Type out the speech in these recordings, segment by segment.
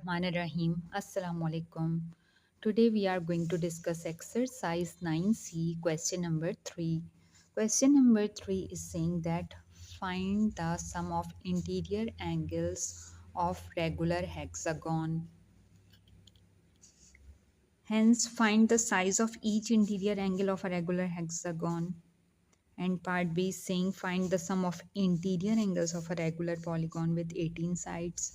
Bismillahirrahmanirrahim. Assalamu alaikum. Today we are going to discuss exercise 9C, question number 3. Question number 3 is saying that find the sum of interior angles of regular hexagon. Hence, find the size of each interior angle of a regular hexagon. And part B is saying find the sum of interior angles of a regular polygon with 18 sides.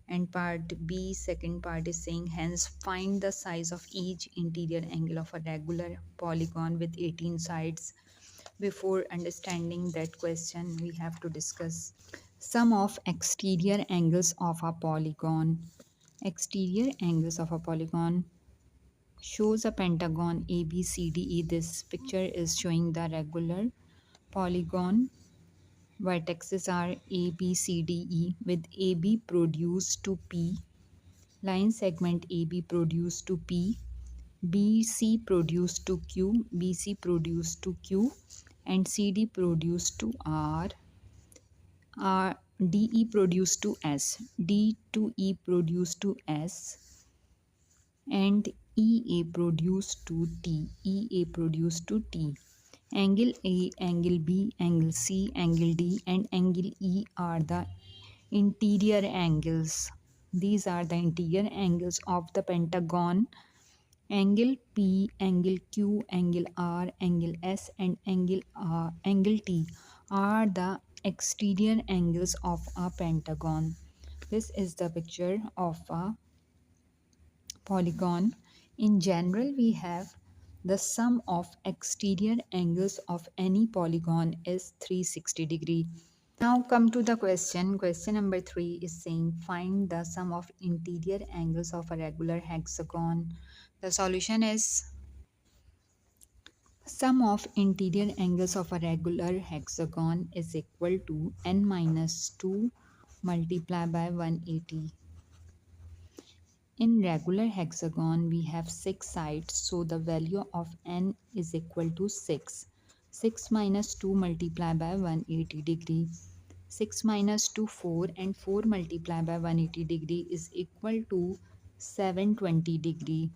And part B, second part is saying hence find the size of each interior angle of a regular polygon with 18 sides. Before understanding that question, we have to discuss sum of exterior angles of a polygon. Exterior angles of a polygon shows a pentagon ABCDE. This picture is showing the regular polygon. Vertices are A, B, C, D, E with AB produced to P. Line segment AB produced to P. BC produced to Q. BC produced to Q. And CD produced to R. DE produced to S. D to E produced to S. And EA produced to T. EA produced to T. Angle A, angle B, angle C, angle D, and angle E are the interior angles. These are the interior angles of the pentagon. Angle P, angle Q, angle R, angle S, and angle T are the exterior angles of a pentagon. This is the picture of a polygon. In general, we have the sum of exterior angles of any polygon is 360 degree. Now come to the question. Question number 3 is saying find the sum of interior angles of a regular hexagon. The solution is sum of interior angles of a regular hexagon is equal to n minus 2 multiplied by 180. In regular hexagon, we have 6 sides, so the value of n is equal to 6. 6 minus 2 multiplied by 180 degree. 6 minus 2, 4, and 4 multiplied by 180 degree is equal to 720 degree.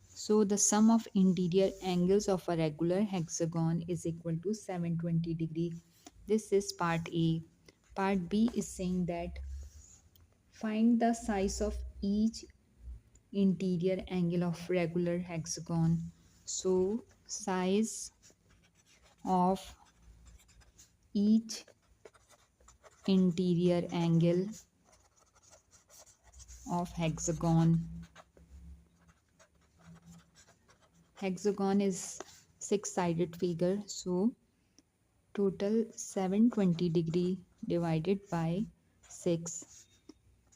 So the sum of interior angles of a regular hexagon is equal to 720 degree. This is part A. Part B is saying that find the size of each interior angle of regular hexagon. So size of each interior angle of hexagon. Hexagon is six-sided figure, so total 720 degree divided by 6,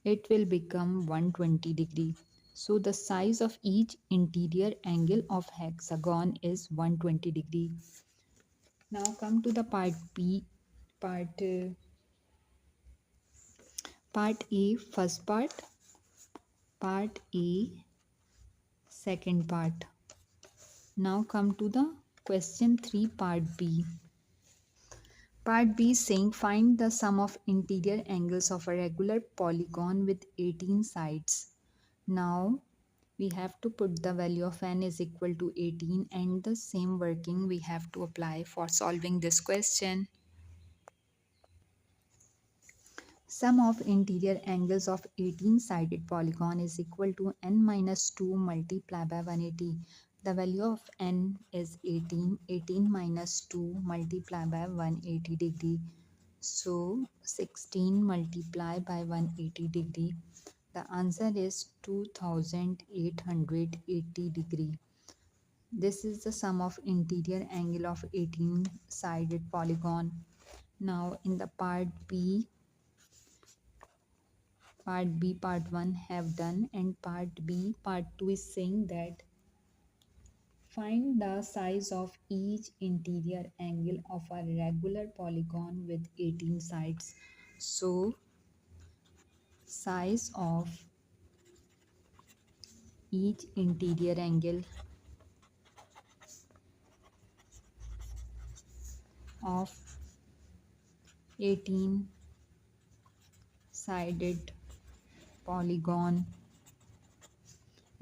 it will become 120 degree. So the size of each interior angle of hexagon is 120 degree. Now come to the part B, part part A, first part A, second part. Now come to the question 3, part B. Part B is saying find the sum of interior angles of a regular polygon with 18 sides. Now we have to put the value of n is equal to 18 and the same working we have to apply for solving this question. Sum of interior angles of 18-sided polygon is equal to n minus 2 multiplied by 180. The value of n is 18. 18 minus 2 multiplied by 180 degree. So 16 multiplied by 180 degree. The answer is 2880 degree. This is the sum of interior angle of 18-sided polygon. Now in the part B, part 1 have done, and part B, part 2 is saying that find the size of each interior angle of a regular polygon with 18 sides. So size of each interior angle of 18 sided polygon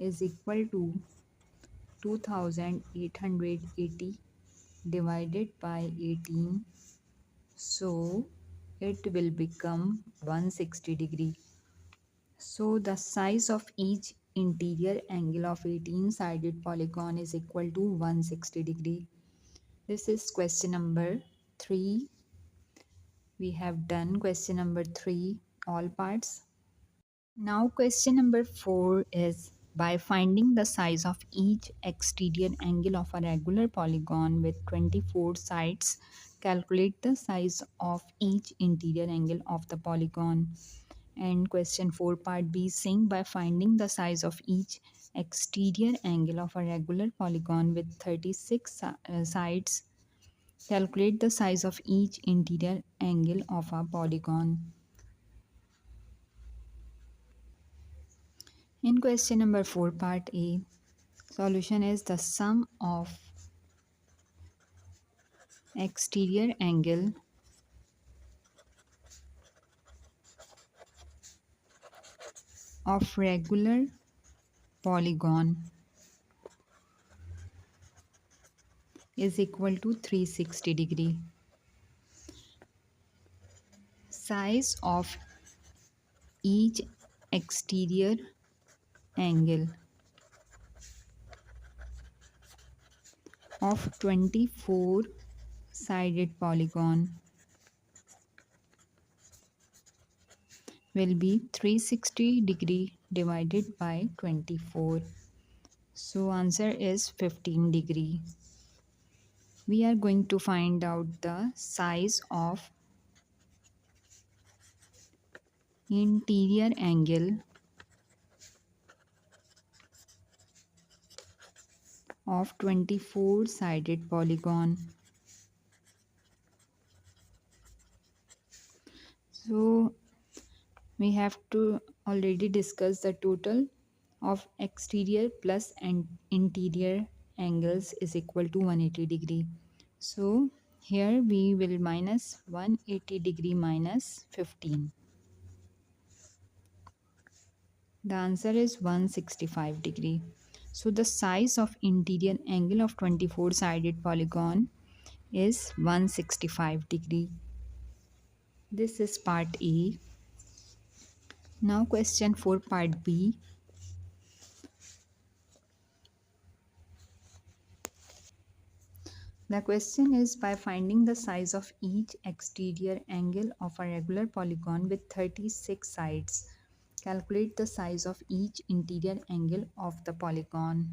is equal to 2880 divided by 18. So it will become 160 degree. So the size of each interior angle of 18-sided polygon is equal to 160 degree. This is question number 3. We have done question number 3, all parts. Now question number 4 is, by finding the size of each exterior angle of a regular polygon with 24 sides, calculate the size of each interior angle of the polygon. And question 4 part B is saying, by finding the size of each exterior angle of a regular polygon with 36 sides, calculate the size of each interior angle of a polygon. In question number 4 part A, solution is the sum of exterior angle of regular polygon is equal to 360 degree. Size of each exterior angle of 24 sided polygon will be 360 degree divided by 24. So answer is 15 degree. We are going to find out the size of interior angle of 24 sided polygon. So we have to already discuss the total of exterior plus and interior angles is equal to 180 degree. So here we will minus 180 degree minus 15. The answer is 165 degree. So the size of interior angle of 24 sided polygon is 165 degree. This is part A. Now question 4 part B. The question is, by finding the size of each exterior angle of a regular polygon with 36 sides, calculate the size of each interior angle of the polygon.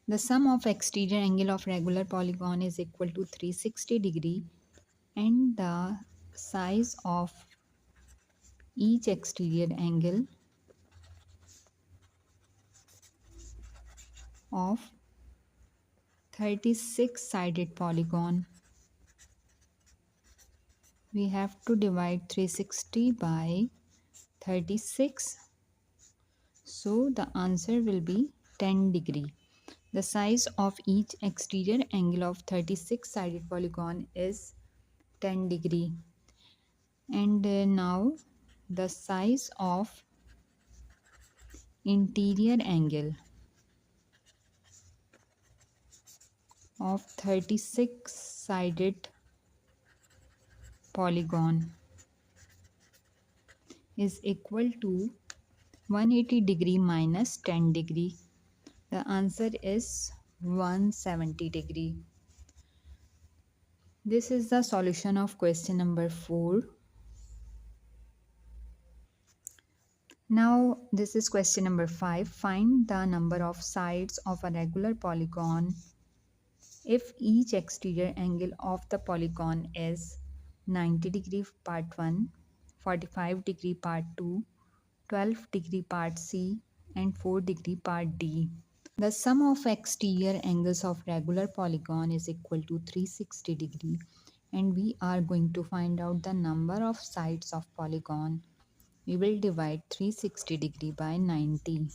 The sum of exterior angle of regular polygon is equal to 360 degree, and the size of each exterior angle of 36 sided polygon, we have to divide 360 by 36. So the answer will be 10 degree. The size of each exterior angle of 36 sided polygon is 10 degree. And now the size of interior angle of 36 sided polygon is equal to 180 degree minus 10 degree. The answer is 170 degree. This is the solution of question number 4. Now this is question number 5. Find the number of sides of a regular polygon if each exterior angle of the polygon is 90 degree part 1, 45 degree part 2, 12 degree part C, and 4 degree part D. The sum of exterior angles of regular polygon is equal to 360 degree, and we are going to find out the number of sides of polygon. We will divide 360 degree by 90.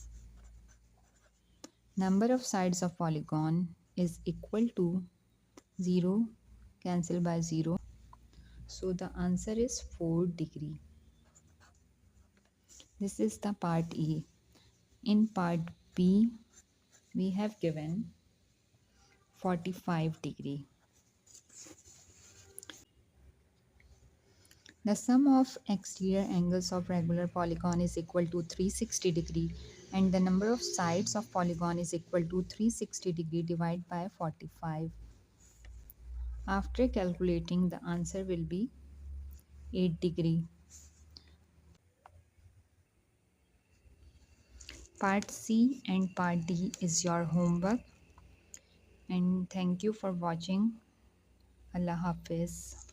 Number of sides of polygon is equal to 0, cancel by 0. So the answer is 4 degree. This is the part E. In part B, we have given 45 degree. The sum of exterior angles of regular polygon is equal to 360 degree and the number of sides of polygon is equal to 360 degree divided by 45. After calculating, the answer will be 8 degree. Part C and part D is your homework, and thank you for watching. Allah Hafiz.